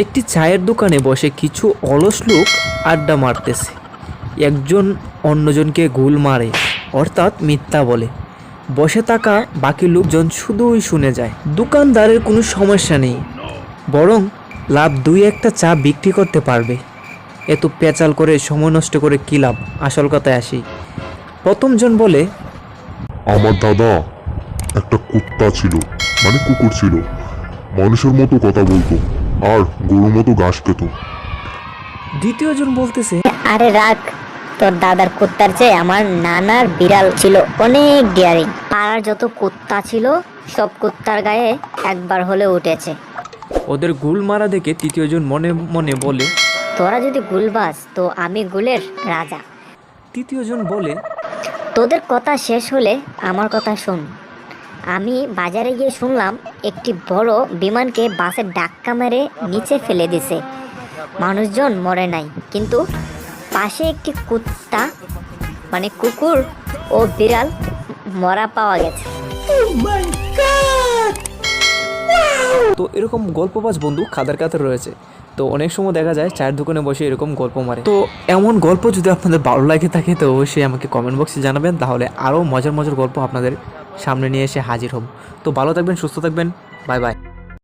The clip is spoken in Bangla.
একটি চায়ের দোকানে বসে কিছু অলস লোক আড্ডা মারতেছে। একজন অন্যজনকে গুল মারে, অর্থাৎ মিথ্যা বলে। বসে থাকা বাকি লোকজন শুধুই শুনে যায়। দোকানদারের কোনো সমস্যা নেই, বরং লাভ 2-1টা চা বিক্রি করতে পারবে। এত পেঁচাল করে সময় নষ্ট করে কী লাভ? আসল কথায় আসি। প্রথমজন বলে, আমার দাদা একটা কুত্তা ছিল, মানে কুকুর ছিল। মানুষের মতো কথা বলতো আর গরুর মতো ঘাস খেত। দ্বিতীয়জন বলতেছে, আরে রাখ, তোর দাদার কুত্তার চেয়ে আমার নানার বিড়াল ছিল অনেক ডিয়ারিং। পাড়ার যত কুত্তা ছিল সব কুত্তার গায়ে একবার হলে উঠেছে। ওদের গুল মারা দেখে তৃতীয়জন মনে মনে বলে, তোরা যদি গুলবাস তো আমি গুলের রাজা। তৃতীয়জন বলে, তোদের কথা শেষ হলে আমার কথা শোন। আমি বাজারে গিয়ে শুনলাম একটি বড় বিমানকে বাসে ধাক্কা মেরে নিচে ফেলে দিছে। মানুষজন মরে নাই, কিন্তু পাশে একটি কুত্তা মানে কুকুর ও বিড়াল মরা পাওয়া গেছে। তো এরকম গল্পবাজ বন্ধু খাদার কাতে রয়েছে। তো অনেক সময় দেখা যায় চায়ের দোকানে বসে এরকম গল্প মারে। তো এমন গল্প যদি আপনাদের ভালো লাগে থাকে তো অবশ্যই আমাকে কমেন্ট বক্সে জানাবেন, তাহলে আরও মজার মজার গল্প আপনাদের সামনে নিয়ে এসে হাজির হব। তো ভালো থাকবেন, সুস্থ থাকবেন, বাই বাই।